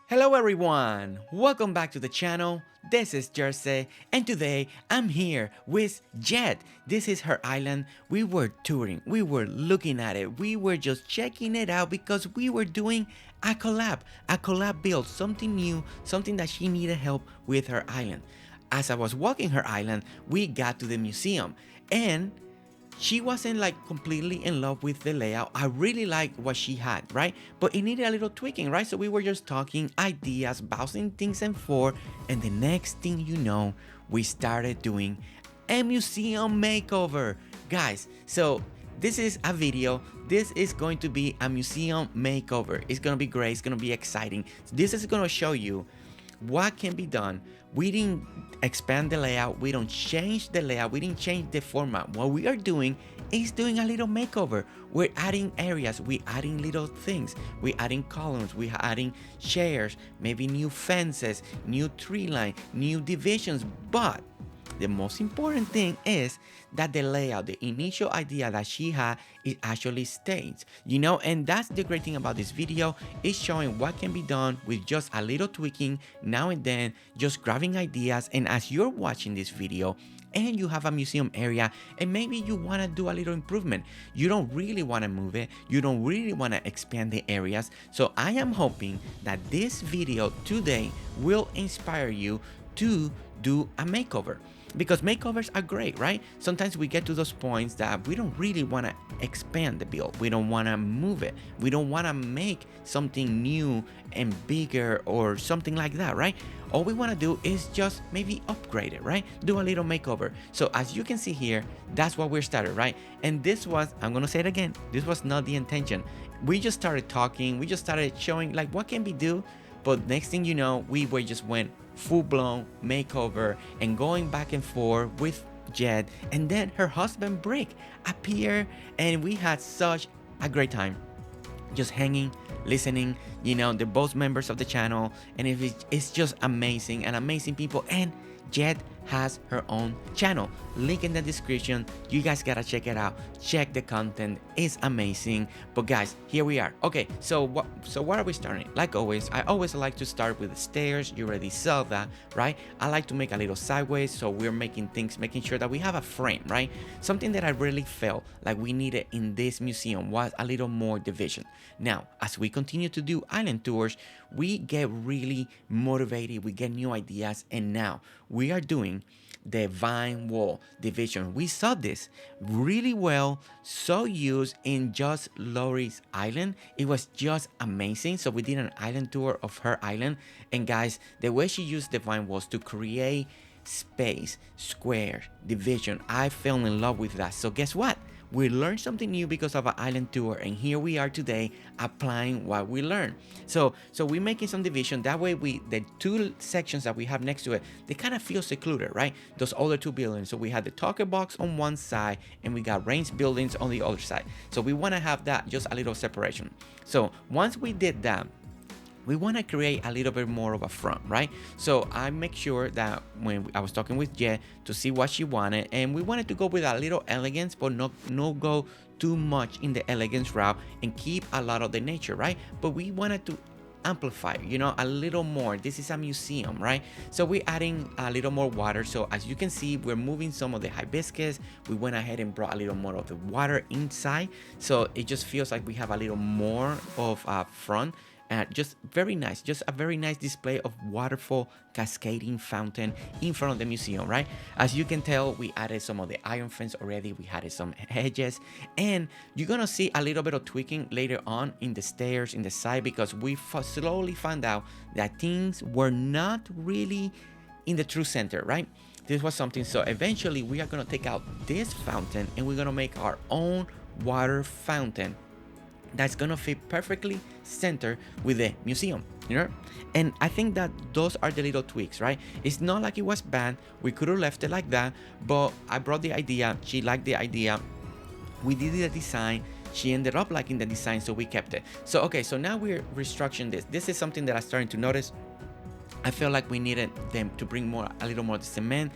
Hello everyone! Welcome back to the channel. This is Jersey and today I'm here with Jett. This is her island. We were touring, we were looking at it, we were just checking it out because we were doing a collab build, something new, something that she needed help with her island. As I was walking her island, we got to the museum and she wasn't like completely in love with the layout. I really liked what she had, right? But it needed a little tweaking, right? So we were just talking ideas, bouncing things and forth, and the next thing you know, we started doing a museum makeover. Guys, so this is a video. This is going to be a museum makeover. It's gonna be great, it's gonna be exciting. This is gonna show you what can be done. We didn't expand the layout, we don't change the layout, we didn't change the format. What we are doing is doing a little makeover. We're adding areas, we're adding little things, we're adding columns, we're adding chairs, maybe new fences, new tree line, new divisions. But the most important thing is that the layout, the initial idea that she had, it actually stays, and that's the great thing about this video. Is showing what can be done with just a little tweaking now and then, just grabbing ideas. And as you're watching this video and you have a museum area and maybe you want to do a little improvement, you don't really want to move it, you don't really want to expand the areas. So I am hoping that this video today will inspire you to do a makeover, because makeovers are great, right? Sometimes we get to those points that we don't really want to expand the build, we don't want to move it, we don't want to make something new and bigger or something like that, right? All we want to do is just maybe upgrade it, right? Do a little makeover. So as you can see here, that's what we're started, right? And this was, I'm gonna say it again, this was not the intention. We just started talking, we just started showing like what can we do. But next thing you know, we were just went full-blown makeover and going back and forth with Jett, and then her husband Brick appeared and we had such a great time just hanging, listening. They're both members of the channel, and it's just amazing and amazing people. And Jett has her own channel, link in the description. You guys gotta check it out, check the content, it's amazing. But guys, here we are. Okay, so what are we starting? Like always, I always like to start with the stairs. You already saw that, right? I like to make a little sideways, so we're making sure that we have a frame, right? Something that I really felt like we needed in this museum was a little more division. Now as we continue to do island tours, we get really motivated, we get new ideas, and now we are doing the vine wall division. We saw this really well, so used in just Lori's island. It was just amazing. So we did an island tour of her island, and guys, the way she used the vine walls to create space, square, division, I fell in love with that. So guess what? We learned something new because of an island tour, and here we are today applying what we learned. So we're making some division. That way the two sections that we have next to it, they kind of feel secluded, right? Those other two buildings. So we had the talker box on one side and we got range buildings on the other side. So we want to have that just a little separation. So once we did that, we want to create a little bit more of a front, right? So I make sure that when I was talking with Jett to see what she wanted, and we wanted to go with a little elegance, but not go too much in the elegance route and keep a lot of the nature, right? But we wanted to amplify, a little more. This is a museum, right? So we're adding a little more water. So as you can see, we're moving some of the hibiscus. We went ahead and brought a little more of the water inside, so it just feels like we have a little more of a front. Just very nice, just a very nice display of waterfall cascading fountain in front of the museum, right? As you can tell, we added some of the iron fence already, we added some hedges, and you're gonna see a little bit of tweaking later on in the stairs in the side, because we slowly found out that things were not really in the true center, right? This was something. So eventually we are gonna take out this fountain and we're gonna make our own water fountain that's gonna fit perfectly center with the museum, and I think that those are the little tweaks, right? It's not like it was bad, we could have left it like that, but I brought the idea, she liked the idea, we did the design, she ended up liking the design, so we kept it. So okay, so now we're restructuring this. This is something that I'm starting to notice I felt like we needed them to bring a little more cement,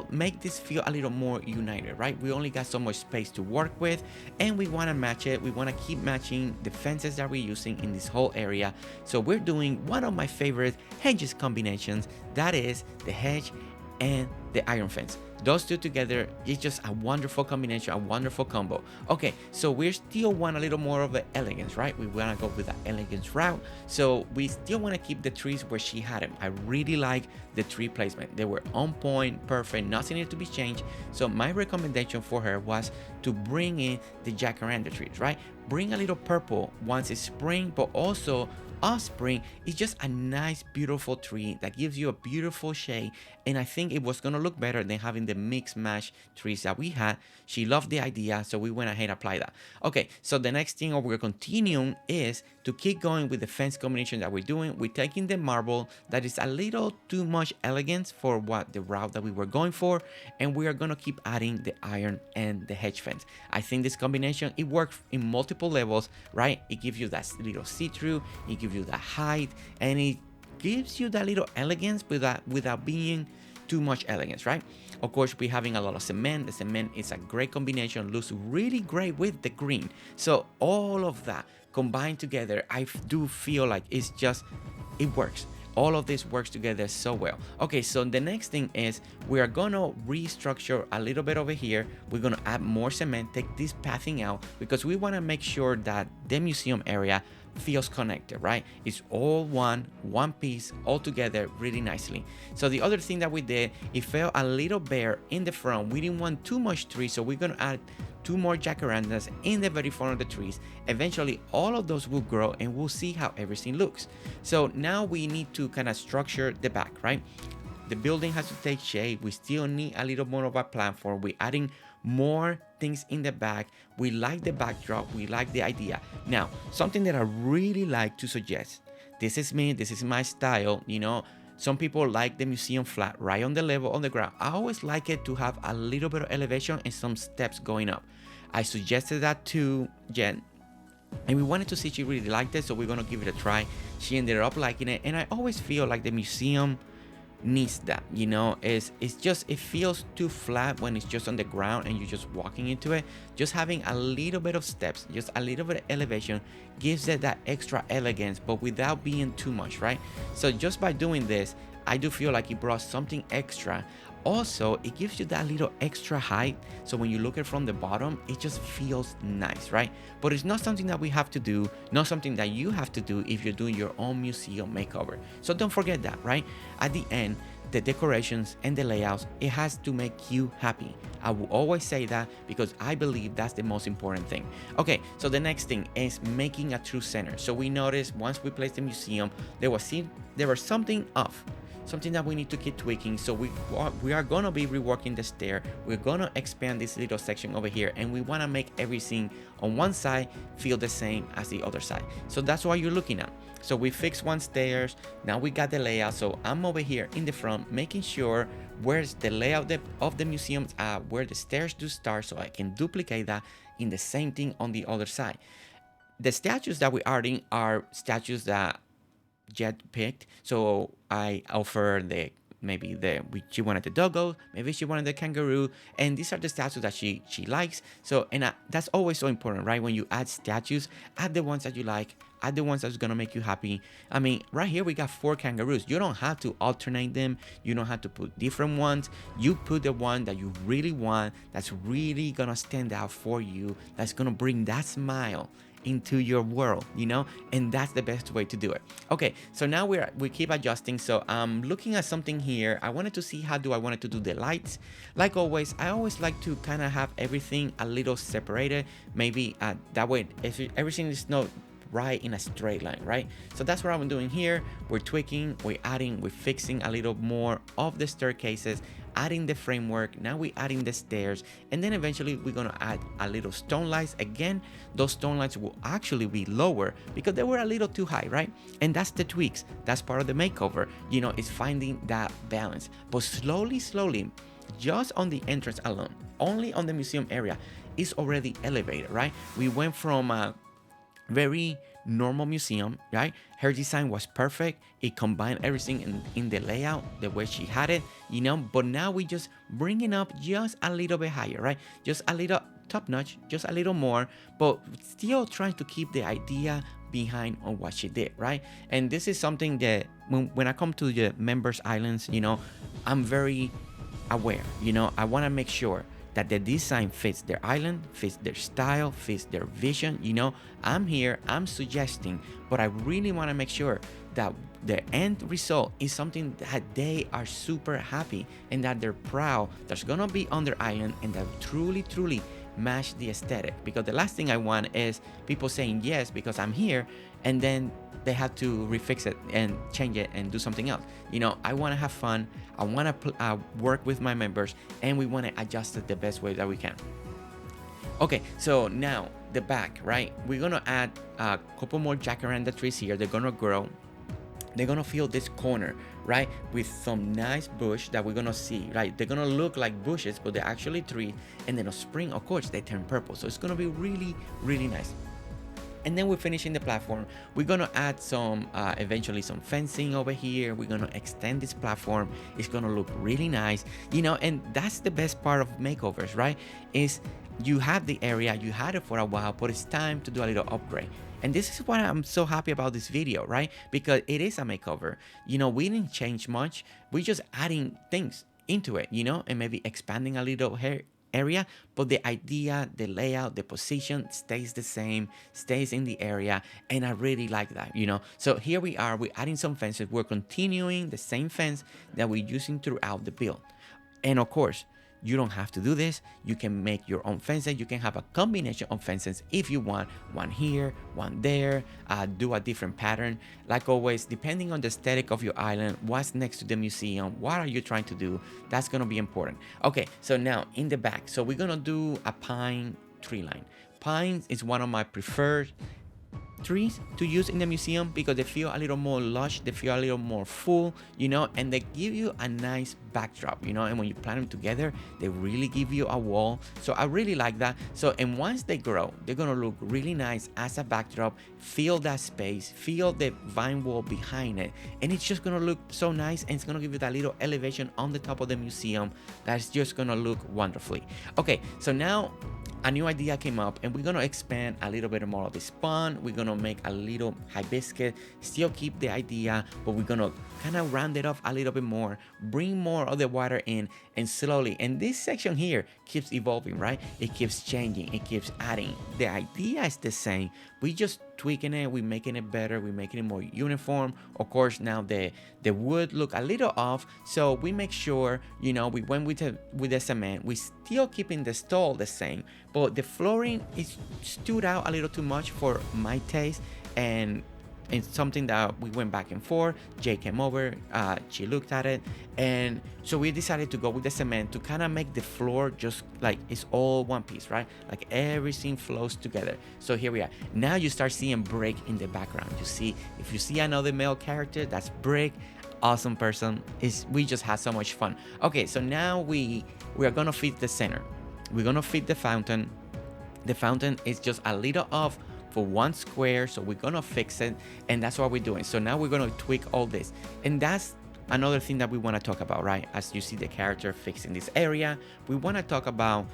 make this feel a little more united, right? We only got so much space to work with, and we want to match it. We want to keep matching the fences that we're using in this whole area. So we're doing one of my favorite hedges combinations, that is the hedge and the iron fence. Those two together is just a wonderful combination, a wonderful combo. Okay, so we still want a little more of the elegance, right? We want to go with the elegance route. So we still want to keep the trees where she had them. I really like the tree placement. They were on point, perfect, nothing needed to be changed. So my recommendation for her was to bring in the jacaranda trees, right? Bring a little purple once it's spring, but also offspring is just a nice, beautiful tree that gives you a beautiful shade. And I think it was gonna look better than having the mix match trees that we had. She loved the idea, so we went ahead and applied that. Okay, so the next thing we're continuing is to keep going with the fence combination that we're doing. We're taking the marble that is a little too much elegance for what the route that we were going for, and we are gonna keep adding the iron and the hedge fence. I think this combination, it works in multiple levels, right? It gives you that little see-through, it gives you the height, and it gives you that little elegance without being too much elegance, right? Of course, we're having a lot of cement. The cement is a great combination, looks really great with the green. So all of that combined together, I do feel like it works. All of this works together so well. Okay, so the next thing is we are gonna restructure a little bit over here. We're gonna add more cement, take this pathing out, because we wanna make sure that the museum area feels connected, right? It's all one piece all together really nicely. So the other thing that we did, it felt a little bare in the front. We didn't want too much tree, so we're gonna add 2 more jacarandas in the very front of the trees. Eventually all of those will grow and we'll see how everything looks. So now we need to kind of structure the back, right? The building has to take shape. We still need a little more of a platform. We're adding more things in the back. We like the backdrop. We like the idea. Now, something that I really like to suggest. This is me. This is my style. You know, some people like the museum flat right on the level on the ground. I always like it to have a little bit of elevation and some steps going up. I suggested that to Jett, and we wanted to see if she really liked it, so we're gonna give it a try. She ended up liking it, and I always feel like the museum needs that, you know. It feels too flat when it's just on the ground and you're just walking into it. Just having a little bit of steps, just a little bit of elevation gives it that extra elegance, but without being too much, right? So just by doing this, I do feel like it brought something extra. Also, it gives you that little extra height, so when you look at it from the bottom, it just feels nice, right? But it's not something that we have to do, not something that you have to do if you're doing your own museum makeover. So don't forget that, right? At the end, the decorations and the layouts, it has to make you happy. I will always say that because I believe that's the most important thing. Okay, so the next thing is making a true center. So we noticed once we placed the museum, there was something off. Something that we need to keep tweaking. So we are gonna be reworking the stair. We're gonna expand this little section over here, and we wanna make everything on one side feel the same as the other side. So that's what you're looking at. So we fixed one stairs. Now we got the layout. So I'm over here in the front, making sure where's the layout of the museum at, where the stairs do start, so I can duplicate that in the same thing on the other side. The statues that we're adding are statues that Jett picked, so I offered she wanted the doggo, maybe she wanted the kangaroo, and these are the statues that she likes. So that's always so important, right? When you add statues, add the ones that you like, add the ones that's gonna make you happy. I mean, right here we got 4 kangaroos. You don't have to alternate them. You don't have to put different ones. You put the one that you really want, that's really gonna stand out for you, that's gonna bring that smile into your world, you know, and that's the best way to do it. Okay, so now we keep adjusting. So I'm looking at something here. I wanted to see how do I want to do the lights. Like always, I always like to kind of have everything a little separated, maybe that way if everything is not right in a straight line, right? So that's what I'm doing here. We're tweaking, we're adding, we're fixing a little more of the staircases, adding the framework. Now we're adding the stairs, and then eventually we're gonna add a little stone lights. Again, those stone lights will actually be lower because they were a little too high, right? And that's the tweaks. That's part of the makeover, you know, is finding that balance. But slowly, just on the entrance alone, only on the museum area, is already elevated, right? We went from very normal museum, right? Her design was perfect. It combined everything in the layout, the way she had it, but now we just bring it up just a little bit higher, right? Just a little top notch, just a little more, but still trying to keep the idea behind on what she did, right? And this is something that when I come to the members islands, I'm very aware. I want to make sure that the design fits their island, fits their style, fits their vision. I'm here, I'm suggesting, but I really want to make sure that the end result is something that they are super happy and that they're proud that's gonna be on their island and that truly match the aesthetic. Because the last thing I want is people saying yes because I'm here and then they have to refix it and change it and do something else. I want to have fun. I want to work with my members, and we want to adjust it the best way that we can. Okay, so now the back, right? We're gonna add a couple more jacaranda trees here. They're gonna grow. They're gonna fill this corner, right, with some nice bush that we're gonna see, right? They're gonna look like bushes, but they're actually trees. And then in spring, of course, they turn purple. So it's gonna be really nice. And then we're finishing the platform. We're gonna add some eventually some fencing over here. We're gonna extend this platform. It's gonna look really nice, and that's the best part of makeovers, right? Is you have the area, you had it for a while, but it's time to do a little upgrade. And this is why I'm so happy about this video, right? Because it is a makeover. We didn't change much. We're just adding things into it, and maybe expanding a little hair area, but the idea, the layout, the position stays the same, stays in the area, and I really like that. So here we are, we're adding some fences. We're continuing the same fence that we're using throughout the build. And of course, you don't have to do this. You can make your own fences. You can have a combination of fences if you want. One here, one there, do a different pattern. Like always, depending on the aesthetic of your island, what's next to the museum, what are you trying to do, that's gonna be important. Okay, so now in the back, so we're gonna do a pine tree line. Pine is one of my preferred trees to use in the museum because they feel a little more lush, they feel a little more full, and they give you a nice backdrop, and when you plant them together, they really give you a wall. So I really like that. So, and once they grow, they're gonna look really nice as a backdrop, feel that space, feel the vine wall behind it, and it's just gonna look so nice, and it's gonna give you that little elevation on the top of the museum that's just gonna look wonderfully. Okay, so now a new idea came up, and we're gonna expand a little bit more of this pond. We're gonna make a little hibiscus, still keep the idea, but we're gonna kind of round it off a little bit more, bring more of the water in, and slowly, and this section here keeps evolving, right? It keeps changing, it keeps adding. The idea is the same. We just tweaking it, we're making it better, we're making it more uniform. Of course, now the wood look a little off, so we make sure, we went with the cement. We still keeping the stall the same, but the flooring is stood out a little too much for my taste, and it's something that we went back and forth. Jay came over, she looked at it, and so we decided to go with the cement to kind of make the floor just like it's all one piece, right? Like everything flows together. So here we are. Now you start seeing Brick in the background. If you see another male character, that's Brick. Awesome person. We just had so much fun. Okay, so now we are gonna fit the center. We're gonna fit the fountain. The fountain is just a little off for one square, so we're gonna fix it, and that's what we're doing. So now we're gonna tweak all this, and that's another thing that we want to talk about, right? As you see the character fixing this area, we want to talk about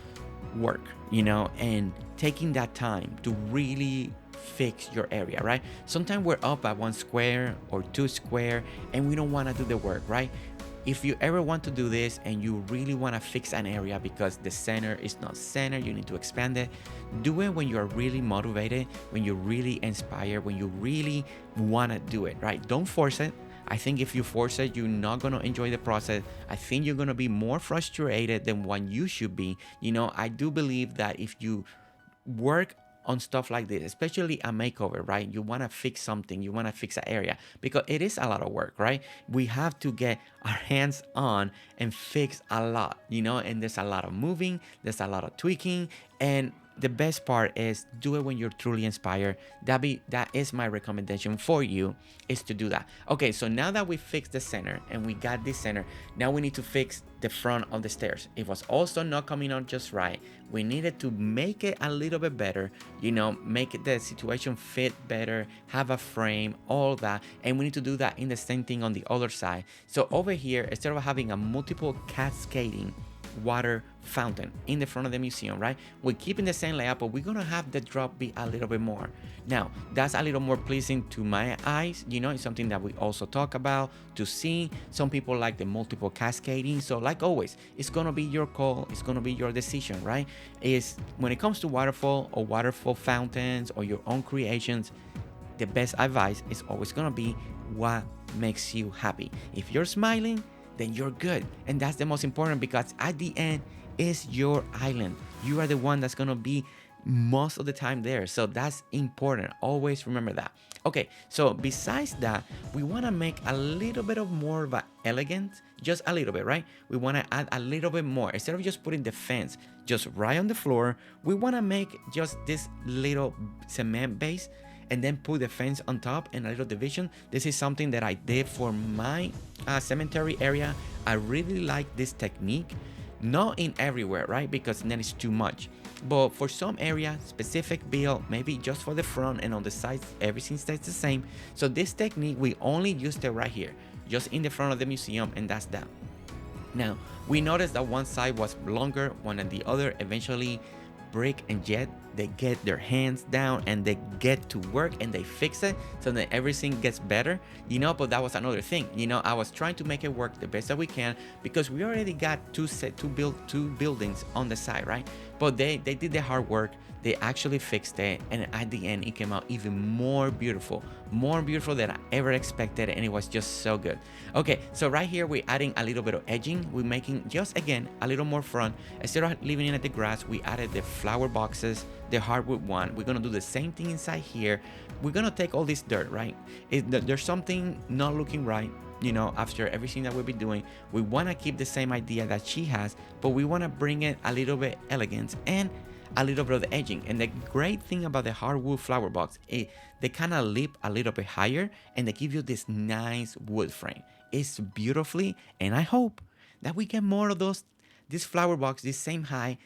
work, and taking that time to really fix your area, right? Sometimes we're up at 1 square or 2 square and we don't want to do the work, right? If you ever want to do this and you really want to fix an area because the center is not center, you need to expand it, do it when you're really motivated, when you're really inspired, when you really want to do it, right? Don't force it. I think if you force it, you're not going to enjoy the process. I think you're going to be more frustrated than what you should be. I do believe that if you work on stuff like this, especially a makeover, right? You want to fix something, you want to fix an area because it is a lot of work, right? We have to get our hands on and fix a lot, and there's a lot of moving, there's a lot of tweaking, and the best part is do it when you're truly inspired. That is my recommendation for you, is to do that. Okay, so now that we fixed the center and we got this center, now we need to fix the front of the stairs. It was also not coming out just right. We needed to make it a little bit better, make the situation fit better, have a frame, all that. And we need to do that in the same thing on the other side. So over here, instead of having a multiple cascading water fountain in the front of the museum, right, we're keeping the same layout, but we're gonna have the drop be a little bit more. Now that's a little more pleasing to my eyes. It's something that we also talk about to see. Some people like the multiple cascading, so like always, it's gonna be your call, it's gonna be your decision, right? Is when it comes to waterfall or waterfall fountains or your own creations, the best advice is always gonna be what makes you happy. If you're smiling, then you're good. And that's the most important, because at the end is your island. You are the one that's gonna be most of the time there. So that's important. Always remember that. Okay, so besides that, we wanna make a little bit of more of an elegance, just a little bit, right? We wanna add a little bit more. Instead of just putting the fence just right on the floor, we wanna make just this little cement base and then put the fence on top and a little division. This is something that I did for my cemetery area. I really like this technique. Not in everywhere, right? Because then it's too much. But for some area, specific build, maybe just for the front and on the sides, everything stays the same. So this technique, we only used it right here, just in the front of the museum, and that's that. Now, we noticed that one side was longer, one and the other. Eventually, Brick and Jett, they get their hands down and they get to work and they fix it so that everything gets better, but that was another thing. I was trying to make it work the best that we can, because we already got two buildings on the side, right? But they did the hard work. They actually fixed it, and at the end it came out even more beautiful than I ever expected, and it was just so good. Okay, so right here we're adding a little bit of edging. We're making just again a little more front. Instead of leaving it at the grass, we added the flower boxes, the hardwood one. We're gonna do the same thing inside here. We're gonna take all this dirt, right? There's something not looking right, after everything that we'll be doing. We want to keep the same idea that she has, but we want to bring it a little bit elegance and a little bit of the edging. And the great thing about the hardwood flower box, they kind of leap a little bit higher and they give you this nice wood frame. It's beautifully, and I hope that we get more of this flower box this same height,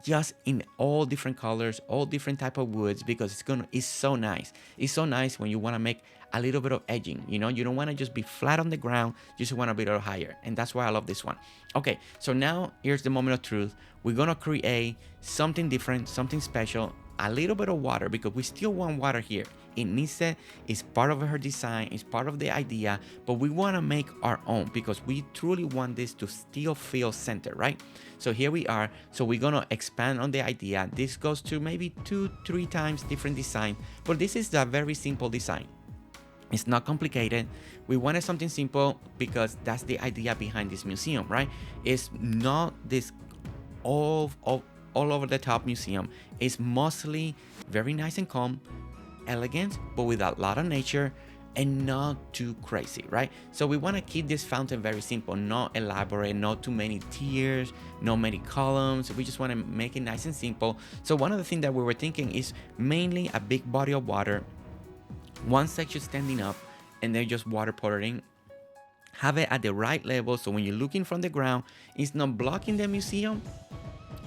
just in all different colors, all different type of woods, because it's so nice. It's so nice when you want to make a little bit of edging. You don't want to just be flat on the ground, you just want to be a little higher, and that's why I love this one. Okay, so now here's the moment of truth. We're gonna create something different, something special, a little bit of water, because we still want water here. It needs it. It's part of her design, it's part of the idea, but we want to make our own, because we truly want this to still feel centered, right? So here we are. So we're gonna expand on the idea. This goes to maybe 2-3 times different design, but this is a very simple design. It's not complicated. We wanted something simple because that's the idea behind this museum, right? It's not this all over the top museum. It's mostly very nice and calm, elegant, but with a lot of nature and not too crazy, right? So we want to keep this fountain very simple, not elaborate, not too many tiers, not many columns. We just want to make it nice and simple. So one of the things that we were thinking is mainly a big body of water, one section standing up, and then just water pouring. Have it at the right level, so when you're looking from the ground, it's not blocking the museum,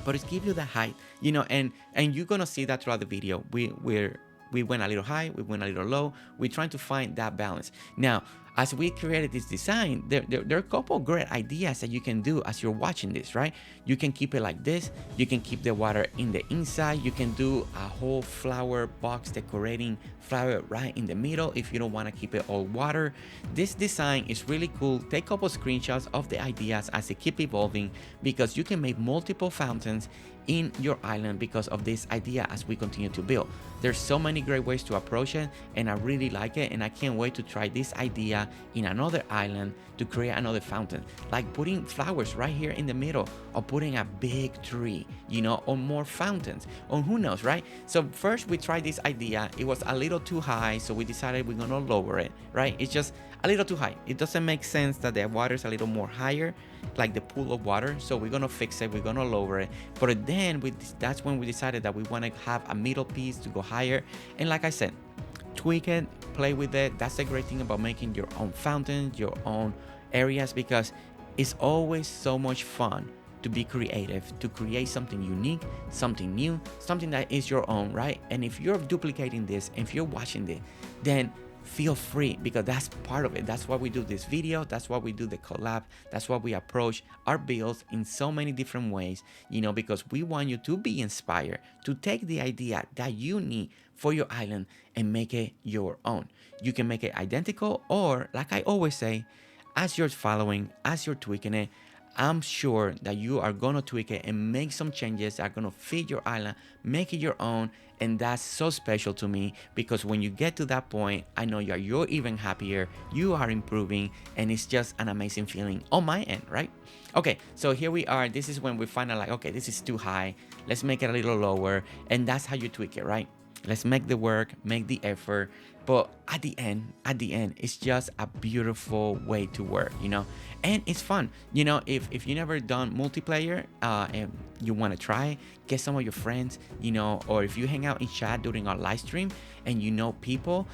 but it gives you the height, and you're gonna see that throughout the video. We went a little high, we went a little low. We're trying to find that balance. Now, as we created this design, there are a couple of great ideas that you can do as you're watching this, right? You can keep it like this. You can keep the water in the inside. You can do a whole flower box decorating flower right in the middle if you don't want to keep it all water. This design is really cool. Take a couple of screenshots of the ideas as they keep evolving, because you can make multiple fountains in your island because of this idea as we continue to build. There's so many great ways to approach it, and I really like it, and I can't wait to try this idea idea in another island to create another fountain, like putting flowers right here in the middle, or putting a big tree, you know, or more fountains, or who knows, right? So first we tried this idea. It was a little too high, so we decided we're gonna lower it, right? It's just a little too high. It doesn't make sense that the water is a little more higher, like the pool of water. So we're gonna fix it, we're gonna lower it. But then that's when we decided that we want to have a middle piece to go higher. And like I said, tweak it, play with it. That's the great thing about making your own fountains, your own areas, because it's always so much fun to be creative, to create something unique, something new, something that is your own, right? And if you're duplicating this, if you're watching this, then feel free, because that's part of it. That's why we do this video. That's why we do the collab. That's why we approach our builds in so many different ways, you know, because we want you to be inspired to take the idea that you need for your island and make it your own. You can make it identical, or like I always say, as you're following, as you're tweaking it, I'm sure that you are gonna tweak it and make some changes that are gonna fit your island, make it your own. And that's so special to me, because when you get to that point, I know you're even happier, you are improving, and it's just an amazing feeling on my end, right? Okay, so here we are. This is when we find out, like, okay, this is too high, let's make it a little lower. And that's how you tweak it, right? Let's make the work, make the effort. But at the end, it's just a beautiful way to work, you know, and it's fun. You know, if you never done multiplayer and you want to try, get some of your friends, you know, or if you hang out in chat during our live stream and you know people,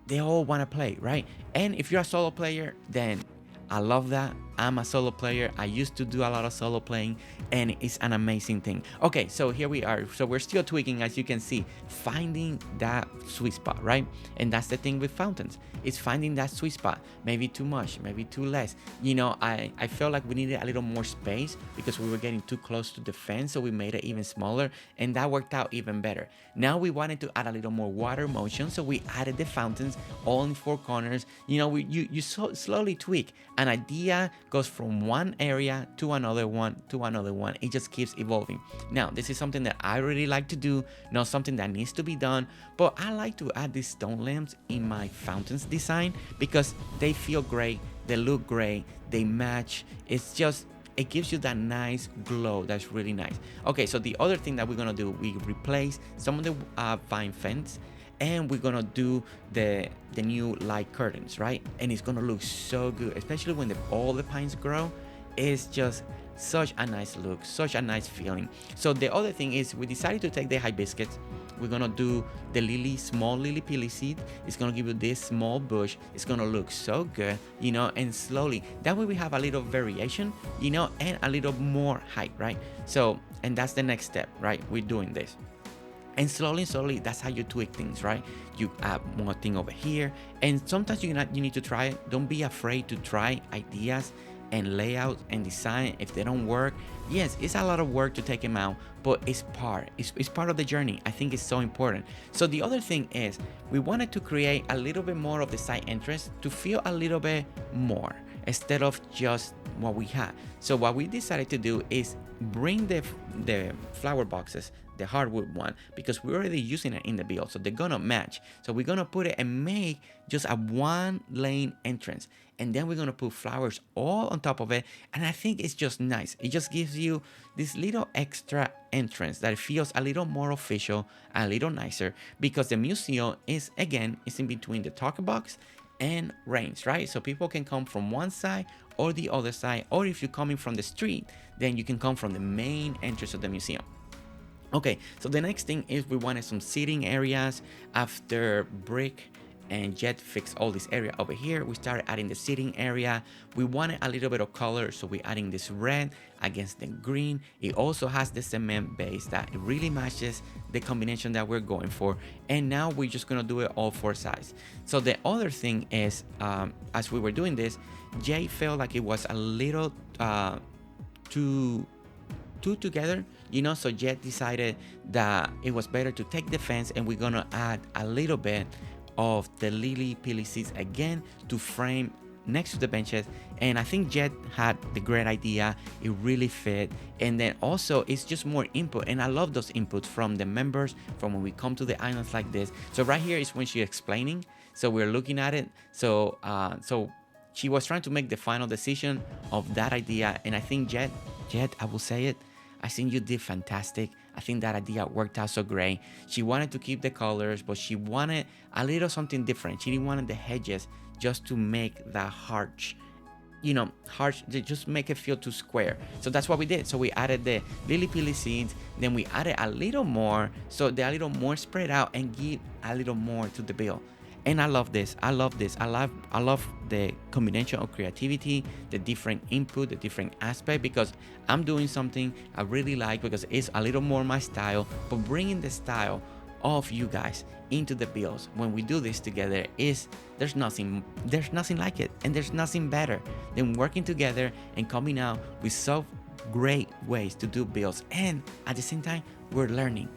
they all want to play, right? And if you're a solo player, then I love that. I'm a solo player. I used to do a lot of solo playing, and it's an amazing thing. Okay, so here we are. So we're still tweaking, as you can see, finding that sweet spot, right? And that's the thing with fountains. It's finding that sweet spot. Maybe too much, maybe too less. You know, I felt like we needed a little more space because we were getting too close to the fence, so we made it even smaller, and that worked out even better. Now we wanted to add a little more water motion, so we added the fountains all in four corners. You know, you slowly tweak. An idea goes from one area to another one to another one. It just keeps evolving. Now, this is something that I really like to do, not something that needs to be done, but I like to add these stone lamps in my fountains design because they feel great, they look great, they match. It's just, it gives you that nice glow that's really nice. Okay, so the other thing that we're gonna do, we replace some of the vine fence, and we're gonna do the new light curtains, right? And it's gonna look so good, especially when all the pines grow. It's just such a nice look, such a nice feeling. So the other thing is, we decided to take the hibiscus. We're gonna do the lily, small lily pili seed. It's gonna give you this small bush. It's gonna look so good, you know, and slowly. That way we have a little variation, you know, and a little more height, right? So, and that's the next step, right? We're doing this. And slowly, that's how you tweak things, right? You add more thing over here, and sometimes you need to try it. Don't be afraid to try ideas and layout and design. If they don't work, yes, it's a lot of work to take them out, but it's part of the journey. I think it's so important. So the other thing is, we wanted to create a little bit more of the side entrance to feel a little bit more instead of just what we had. So what we decided to do is bring the flower boxes, the hardwood one, because we're already using it in the build, so they're gonna match. So we're gonna put it and make just a one lane entrance, and then we're gonna put flowers all on top of it. And I think it's just nice. It just gives you this little extra entrance that feels a little more official, a little nicer, because the museum is, again, it's in between the talk box and range, right? So people can come from one side or the other side, or if you're coming from the street, then you can come from the main entrance of the museum. Okay, so the next thing is we wanted some seating areas. After Brick and Jett fixed all this area over here, we started adding the seating area. We wanted a little bit of color, so we're adding this red against the green. It also has the cement base that it really matches the combination that we're going for. And now we're just gonna do it all four sides. So the other thing is, as we were doing this, Jay felt like it was a little too together, you know, so Jett decided that it was better to take the fence, and we're gonna add a little bit of the lily pili seeds again to frame next to the benches. And I think Jett had the great idea. It really fit. And then also it's just more input, and I love those inputs from the members from when we come to the islands like this. So right here is when she's explaining. So we're looking at it. So she was trying to make the final decision of that idea, and I think Jett, I will say it, I think you did fantastic. I think that idea worked out so great. She wanted to keep the colors, but she wanted a little something different. She didn't want the hedges just to make that harsh, harsh, just make it feel too square. So that's what we did. So we added the lily pilly seeds, then we added a little more, so they're a little more spread out and give a little more to the bill. And I love this. I love this. I love the combination of creativity, the different input, the different aspect, because I'm doing something I really like because it's a little more my style, but bringing the style of you guys into the bills when we do this together is there's nothing like it, and there's nothing better than working together and coming out with so great ways to do bills. And at the same time, we're learning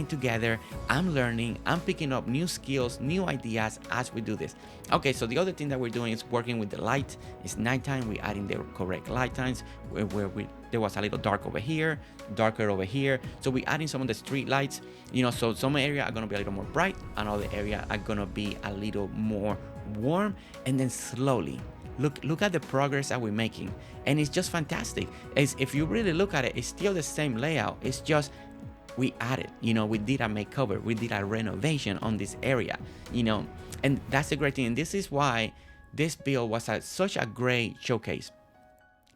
together. I'm learning, I'm picking up new skills, new ideas as we do this. Okay, so the other thing that we're doing is working with the light. It's nighttime, we're adding the correct light times where there was a little dark over here, darker over here. So we're adding some of the street lights, so some area are gonna be a little more bright, another area are gonna be a little more warm, and then slowly look at the progress that we're making. And it's just fantastic. If you really look at it, it's still the same layout. It's just we added, we did a makeover, we did a renovation on this area, and that's the great thing. And this is why this build was such a great showcase,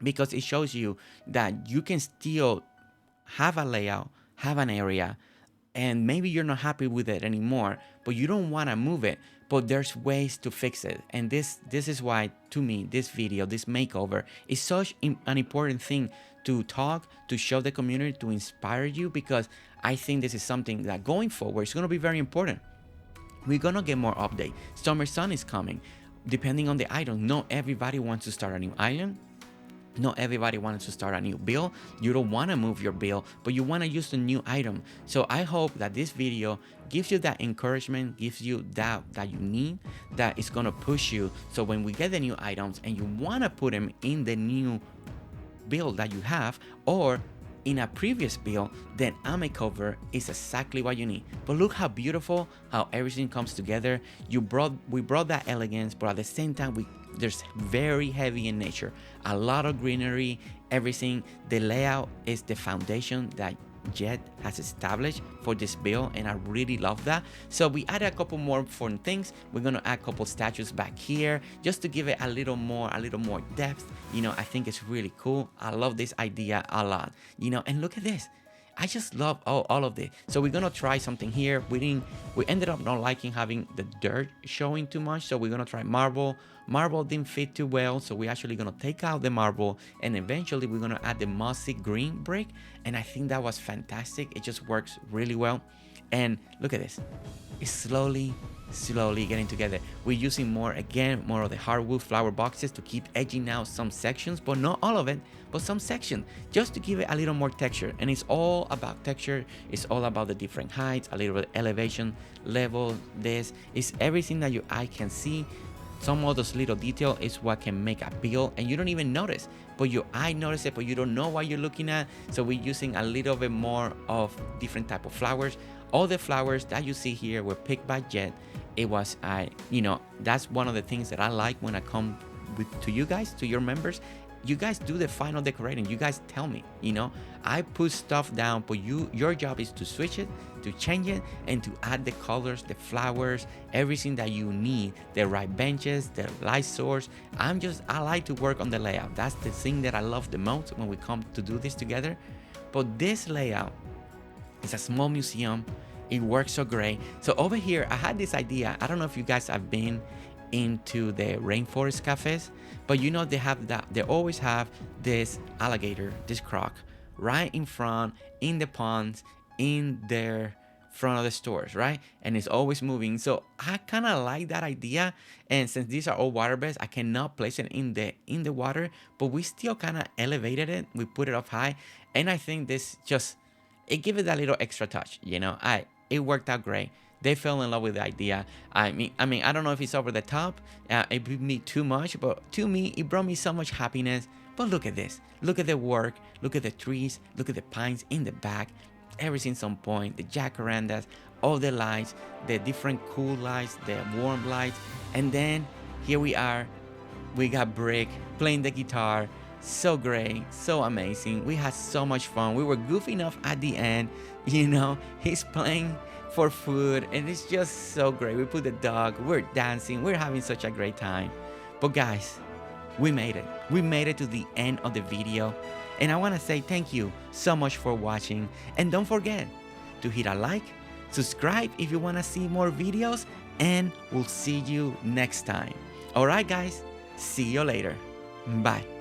because it shows you that you can still have a layout, have an area, and maybe you're not happy with it anymore, but you don't want to move it, but there's ways to fix it. And this is why, to me, this video, this makeover is such an important thing to talk, to show the community, to inspire you, because I think this is something that going forward is going to be very important. We're going to get more updates. Summer Sun is coming. Depending on the item, not everybody wants to start a new island. Not everybody wants to start a new build. You don't want to move your build, but you want to use the new item. So I hope that this video gives you that encouragement, gives you that you need, that is going to push you. So when we get the new items and you want to put them in the new build that you have, or in a previous build, then a makeover is exactly what you need. But look how beautiful, how everything comes together. We brought that elegance, but at the same time, there's very heavy in nature, a lot of greenery, everything. The layout is the foundation that Jett has established for this build, and I really love that. So we added a couple more fun things. We're gonna add a couple statues back here just to give it a little more depth. I think it's really cool. I love this idea a lot. And look at this. I just love all of this. So we're gonna try something here. We ended up not liking having the dirt showing too much, so we're gonna try marble. Marble didn't fit too well, so we're actually gonna take out the marble, and eventually we're gonna add the mossy green brick. And I think that was fantastic. It just works really well. And look at this. It's slowly getting together. We're using more of the hardwood flower boxes to keep edging out some sections, but not all of it, but some section, just to give it a little more texture. And it's all about texture. It's all about the different heights, a little bit elevation, level. This is everything that your eye can see. Some of those little detail is what can make a build, and you don't even notice, but your eye notices it, but you don't know what you're looking at. So we're using a little bit more of different type of flowers. All the flowers that you see here were picked by Jett. It was, that's one of the things that I like when I come to you guys, to your members. You guys do the final decorating. You guys tell me, I put stuff down, but your job is to switch it, to change it, and to add the colors, the flowers, everything that you need, the right benches, the light source. I like to work on the layout. That's the thing that I love the most when we come to do this together. But this layout is a small museum. It works so great. So over here, I had this idea. I don't know if you guys have been into the rainforest cafes, but they always have this alligator, this croc, right in front, in the ponds, in their front of the stores, right? And it's always moving. So I kind of like that idea. And since these are all water beds, I cannot place it in the water, but we still kind of elevated it. We put it up high, and I think it gives it that little extra touch. It worked out great. They fell in love with the idea. I mean, I don't know if it's over the top. It brought me too much, but to me, it brought me so much happiness. But look at this. Look at the work. Look at the trees. Look at the pines in the back. Everything's on point. The jacarandas. all the lights, the different cool lights, the warm lights. And then here we are. We got Brick playing the guitar. So great, so amazing. We had so much fun. We were goofing off at the end. He's playing for food, and it's just so great. We put the dog, we're dancing, we're having such a great time. But guys, we made it. We made it to the end of the video. And I want to say thank you so much for watching. And don't forget to hit a like, subscribe if you want to see more videos, and we'll see you next time. Alright guys, see you later. Bye.